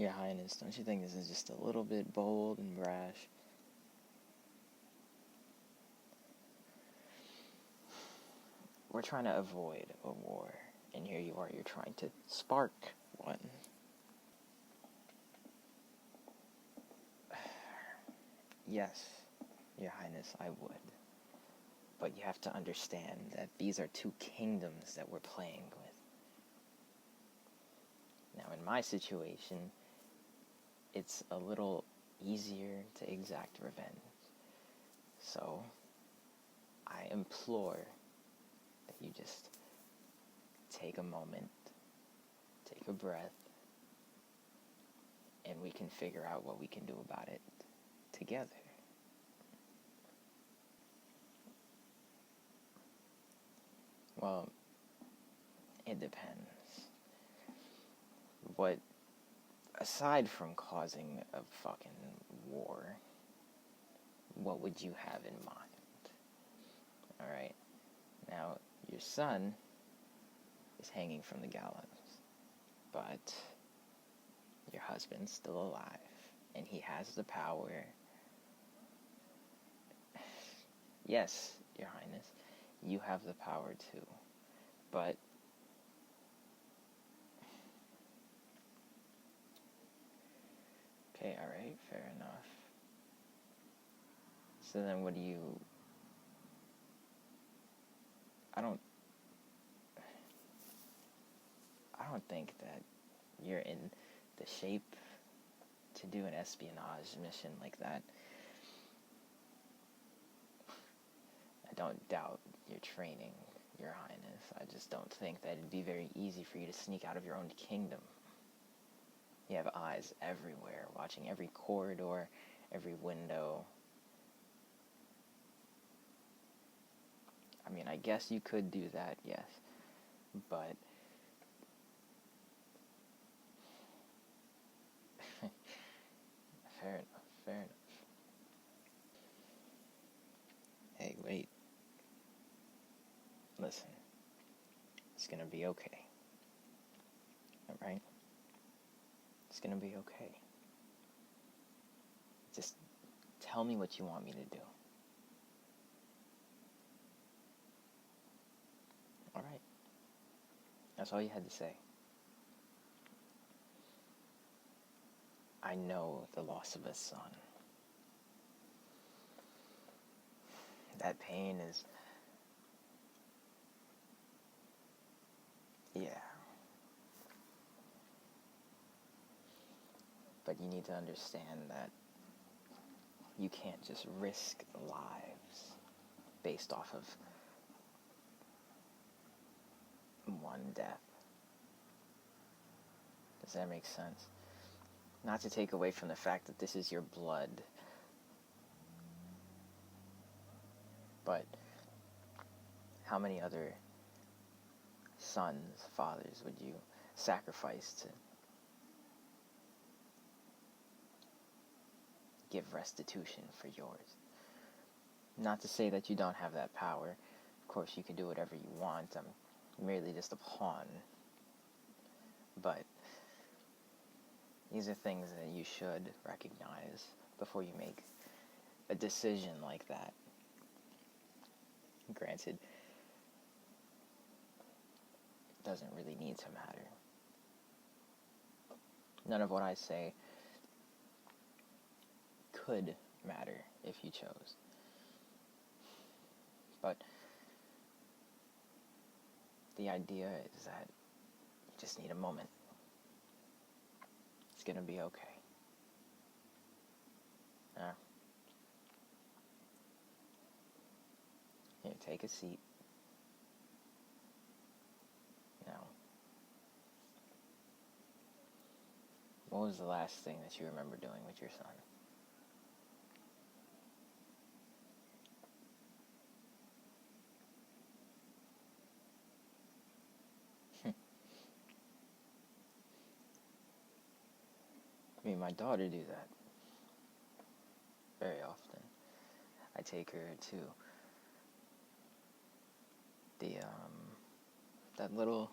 Your Highness, don't you think this is just a little bit bold and brash? We're trying to avoid a war, and here you are, you're trying to spark one. Yes, Your Highness, I would. But you have to understand that these are two kingdoms that we're playing with. Now, in my situation, it's a little easier to exact revenge. So, I implore that you just take a moment, take a breath, and we can figure out what we can do about it together. Well, it depends. What, aside from causing a fucking war, what would you have in mind? Alright? Now, your son is hanging from the gallows, but your husband's still alive, and he has the power. Yes, Your Highness, you have the power too, but okay, alright, fair enough. So then what do you... I don't think that you're in the shape to do an espionage mission like that. I don't doubt your training, Your Highness. I just don't think that it'd be very easy for you to sneak out of your own kingdom. You have eyes everywhere, watching every corridor, every window. I mean, I guess you could do that, yes. But... fair enough, fair enough. Hey, wait. Listen. It's gonna be okay. Alright? It's gonna be okay. Just tell me what you want me to do. Alright. That's all you had to say. I know the loss of a son. That pain is... yeah. But you need to understand that you can't just risk lives based off of one death. Does that make sense? Not to take away from the fact that this is your blood, but how many other sons, fathers would you sacrifice to give restitution for yours? Not to say that you don't have that power. Of course, you can do whatever you want. I'm merely just a pawn. But these are things that you should recognize before you make a decision like that. Granted, it doesn't really need to matter. None of what I say could matter if you chose. But the idea is that you just need a moment. It's gonna be okay. Here, take a seat. Now, what was the last thing that you remember doing with your son? I mean, my daughter do that very often. I take her to the that little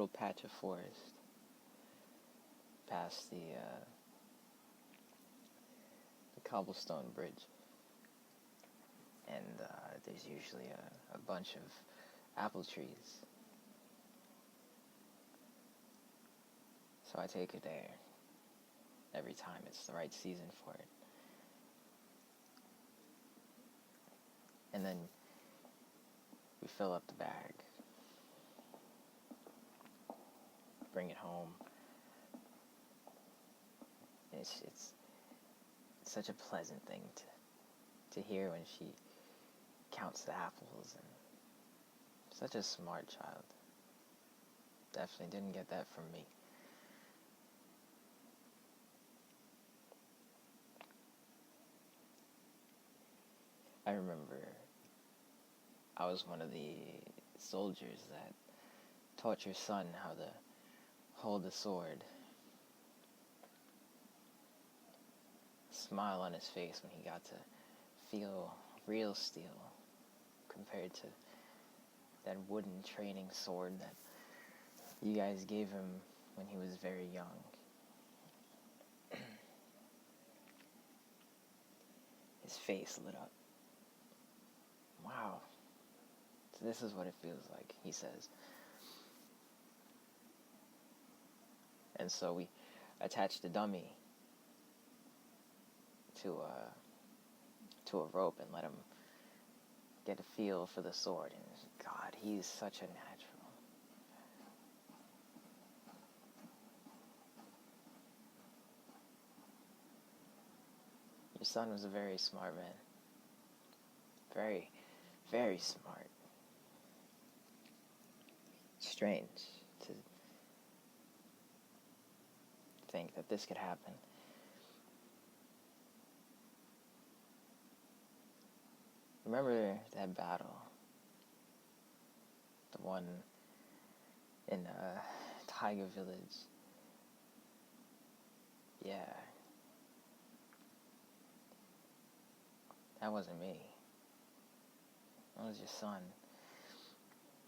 patch of forest past the cobblestone bridge, and there's usually a bunch of apple trees. So I take her there every time. It's the right season for it. And then we fill up the bag, bring it home. It's such a pleasant thing to hear when she counts the apples, and such a smart child. Definitely didn't get that from me. I remember I was one of the soldiers that taught your son how to hold a sword. Smile on his face when he got to feel real steel compared to that wooden training sword that you guys gave him when he was very young. His face lit up. Wow. So this is what it feels like, he says. And so we attached the dummy to a rope and let him get a feel for the sword. And God, he's such a natural. Your son was a very smart man. Very, very smart. Strange to think that this could happen. Remember that battle? The one in Tiger Village? Yeah. That wasn't me. That was your son.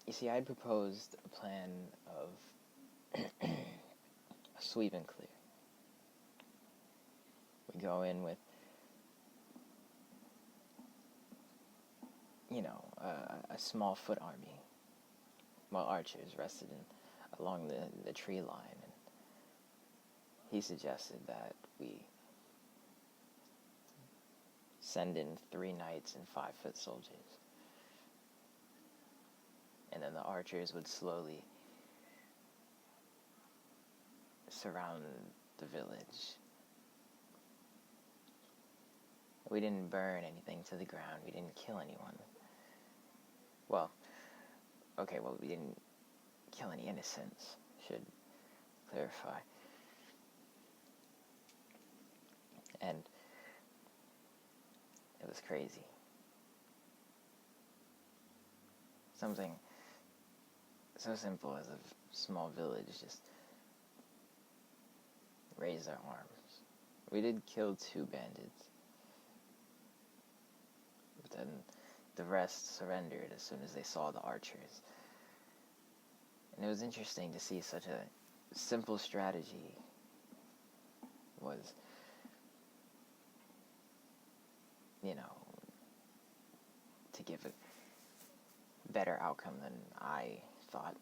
You see, I'd proposed a plan of a sweep and clear. We go in with, a small foot army, while archers rested along the tree line. And he suggested that we send in 3 knights and 5-foot soldiers. And then the archers would slowly surround the village. We didn't burn anything to the ground. We didn't kill anyone. We didn't kill any innocents, should clarify. And it was crazy. Something so simple as a small village just raised their arms. We did kill 2 bandits, but then the rest surrendered as soon as they saw the archers. And it was interesting to see such a simple strategy was, to give a better outcome than I thought.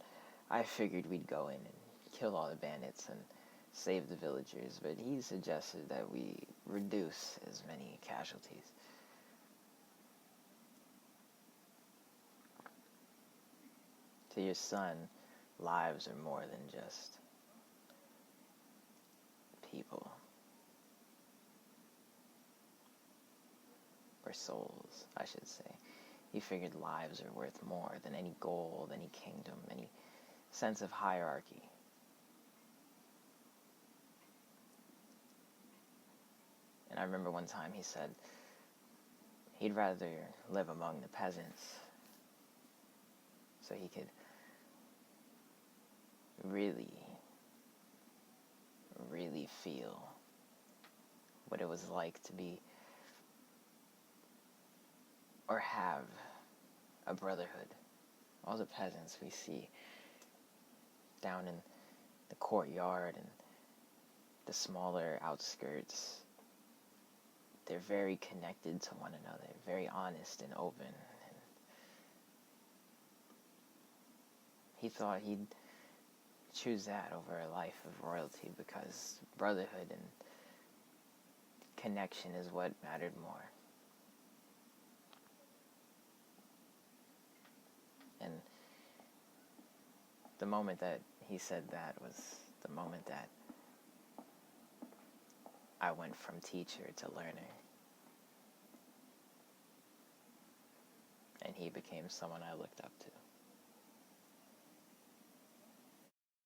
I figured we'd go in and kill all the bandits and save the villagers, but he suggested that we reduce as many casualties. To your son, lives are more than just people. Or souls, I should say. He figured lives are worth more than any gold, any kingdom, any sense of hierarchy. And I remember one time he said he'd rather live among the peasants so he could really, really feel what it was like to be or have a brotherhood. All the peasants we see down in the courtyard and the smaller outskirts, they're very connected to one another, very honest and open. And he thought he'd choose that over a life of royalty because brotherhood and connection is what mattered more. And the moment that he said that was the moment that I went from teacher to learner. And he became someone I looked up to.